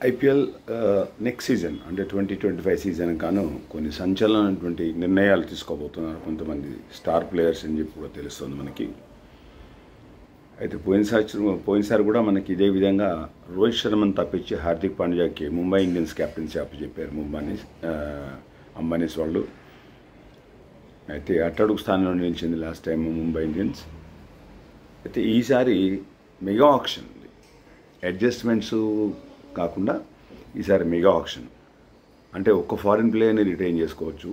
IPL next season అంటే 2025 season గాను కొన్ని సంచలనమైనటువంటి నిర్ణయాలు తీసుకోబోతున్నారు కొంతమంది స్టార్ ప్లేయర్స్ అని చెప్పి కూడా తెలుస్తుంది మనకి. అయితే పోయినసారి కూడా మనకి ఇదే విధంగా రోహిత్ శర్మను తప్పించి హార్దిక్ పాండ్యాకి ముంబై ఇండియన్స్ క్యాప్టెన్సీ అప్పచెప్పారు అంబానీస్ వాళ్ళు. అయితే అట్టడుగు స్థానంలో నిలిచింది లాస్ట్ టైం ముంబై ఇండియన్స్. అయితే ఈసారి మెగా ఆక్షన్ ఉంది, అడ్జస్ట్మెంట్స్ కాకుండా ఈసారి మెగా ఆక్షన్ అంటే ఒక్క ఫారిన్ ప్లేయర్ని రిటైన్ చేసుకోవచ్చు,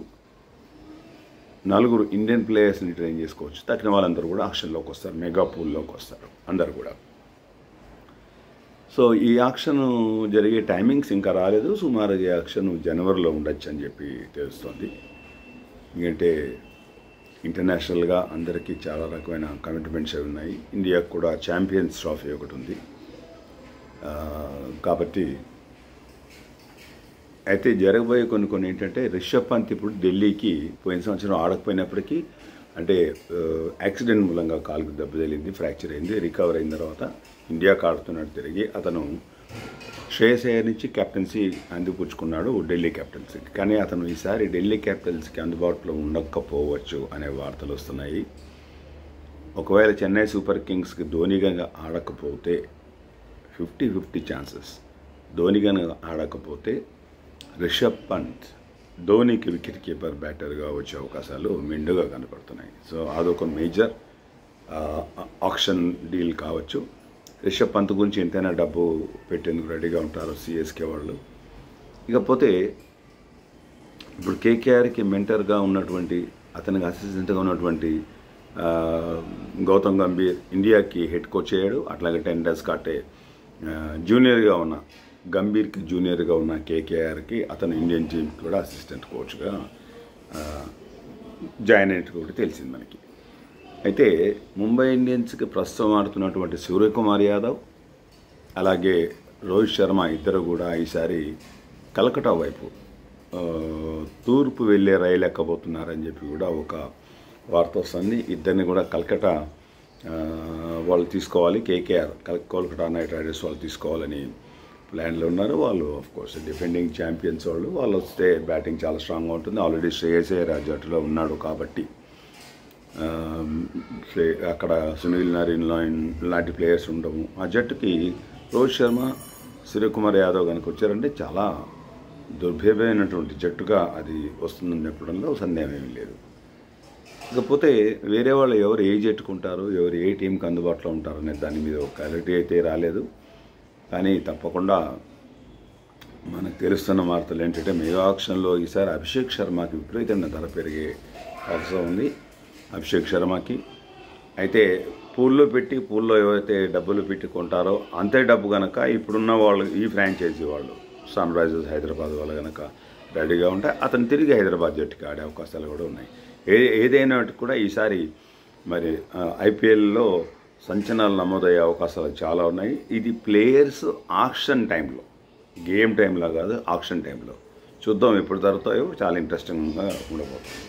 4 ఇండియన్ ప్లేయర్స్ని రిటైన్ చేసుకోవచ్చు. తక్కిన వాళ్ళందరూ కూడా ఆక్షన్లోకి వస్తారు, మెగా పూల్లోకి వస్తారు అందరు కూడా. సో ఈ ఆక్షన్ జరిగే టైమింగ్స్ ఇంకా రాలేదు, సుమారు ఈ ఆక్షన్ జనవరిలో ఉండొచ్చు అని చెప్పి తెలుస్తోంది. ఎందుకంటే ఇంటర్నేషనల్గా అందరికీ చాలా రకమైన కమిట్మెంట్స్ అవి ఉన్నాయి. ఇండియాకు కూడా ఛాంపియన్స్ ట్రోఫీ ఒకటి ఉంది కాబట్టి. అయితే జరగబోయే కొన్ని ఏంటంటే రిషబ్ పంత్ ఇప్పుడు ఢిల్లీకి పోయిన సంవత్సరం ఆడకపోయినప్పటికీ అంటే యాక్సిడెంట్ మూలంగా కాలుకు దెబ్బ తగిలింది, ఫ్రాక్చర్ అయింది, రికవర్ అయిన తర్వాత ఇండియాకు ఆడుతున్నట్టు తిరిగి అతను శ్రేయస్ అయ్యర్ నుంచి కెప్టెన్సీ అందిపుచ్చుకున్నాడు ఢిల్లీ క్యాపిటల్స్కి. కానీ అతను ఈసారి ఢిల్లీ క్యాపిటల్స్కి అందుబాటులో ఉండకపోవచ్చు అనే వార్తలు వస్తున్నాయి. ఒకవేళ చెన్నై సూపర్ కింగ్స్కి ధోనిగా ఆడకపోతే 50-50 ఛాన్సెస్. ధోనిగా ఆడకపోతే రిషబ్ పంత్ ధోనికి వికెట్ కీపర్ బ్యాటర్గా వచ్చే అవకాశాలు మెండుగా కనపడుతున్నాయి. సో అదొక మేజర్ ఆక్షన్ డీల్ కావచ్చు. రిషబ్ పంత్ గురించి ఎంతైనా డబ్బు పెట్టేందుకు రెడీగా ఉంటారు సిఎస్కే వాళ్ళు. ఇకపోతే ఇప్పుడు కేకేఆర్కి మెంటర్గా ఉన్నటువంటి, అతనికి అసిస్టెంట్గా ఉన్నటువంటి గౌతమ్ గంభీర్ ఇండియాకి హెడ్ కోచ్ అయ్యాడు. అట్లాగే 10 డేస్ కాటే జూనియర్గా ఉన్న గంభీర్కి జూనియర్గా ఉన్న కేకేఆర్కి అతను ఇండియన్ టీంకి కూడా అసిస్టెంట్ కోచ్గా జాయిన్ అయినట్టు కూడా తెలిసింది మనకి. అయితే ముంబై ఇండియన్స్కి ప్రస్తుతం ఆడుతున్నటువంటి సూర్యకుమార్ యాదవ్ అలాగే రోహిత్ శర్మ ఇద్దరు కూడా ఈసారి కలకటా వైపు తూర్పు వెళ్ళే రైలు ఎక్కబోతున్నారని చెప్పి కూడా ఒక వార్త వస్తుంది. ఇద్దరిని కూడా కలకటా వాళ్ళు తీసుకోవాలి, కేకేఆర్ కోల్కతా నైట్ రైడర్స్ వాళ్ళు తీసుకోవాలని ప్లాన్లో ఉన్నారు. వాళ్ళు ఆఫ్కోర్స్ డిఫెండింగ్ ఛాంపియన్స్ వాళ్ళు వస్తే బ్యాటింగ్ చాలా స్ట్రాంగ్గా ఉంటుంది. ఆల్రెడీ శ్రేయస్ అయ్యర్ ఆ జట్టులో ఉన్నాడు కాబట్టి అక్కడ సునీల్ నారాయణ్ లాంటి ప్లేయర్స్ ఉండము. ఆ జట్టుకి రోహిత్ శర్మ, సూర్యకుమార్ యాదవ్ కనుక వచ్చారంటే చాలా దుర్భేదమైనటువంటి జట్టుగా అది వస్తుందని చెప్పడంలో సందేహం ఏమీ లేదు. ఇకపోతే వేరే వాళ్ళు ఎవరు ఏ జట్టుకుంటారు, ఎవరు ఏ టీంకి అందుబాటులో ఉంటారు అనే దాని మీద ఒక క్లారిటీ అయితే రాలేదు. కానీ తప్పకుండా మనకు తెలుస్తున్న వార్తలు ఏంటంటే మెగా ఆక్షన్లో ఈసారి అభిషేక్ శర్మకి విపరీతమైన ధర పెరిగే అవసరం ఉంది. అభిషేక్ శర్మకి అయితే పూల్లో ఎవరైతే డబ్బులు పెట్టి కొంటారో అంతే డబ్బు కనుక ఇప్పుడున్న వాళ్ళు ఈ ఫ్రాంచైజీ వాళ్ళు సన్ రైజర్స్ హైదరాబాద్ వాళ్ళు కనుక రెడీగా ఉంటే అతను తిరిగి హైదరాబాద్ జట్టుకి ఆడే అవకాశాలు కూడా ఉన్నాయి. ఏదైనా కూడా ఈసారి మరి ఐపీఎల్లో సంచలనాలు నమోదయ్యే అవకాశాలు చాలా ఉన్నాయి. ఇది ప్లేయర్స్ ఆక్షన్ టైంలో, గేమ్ టైంలో కాదు, ఆక్షన్ టైంలో చూద్దాం ఎప్పుడు జరుగుతాయో. చాలా ఇంట్రెస్టింగ్గా ఉండబోతుంది.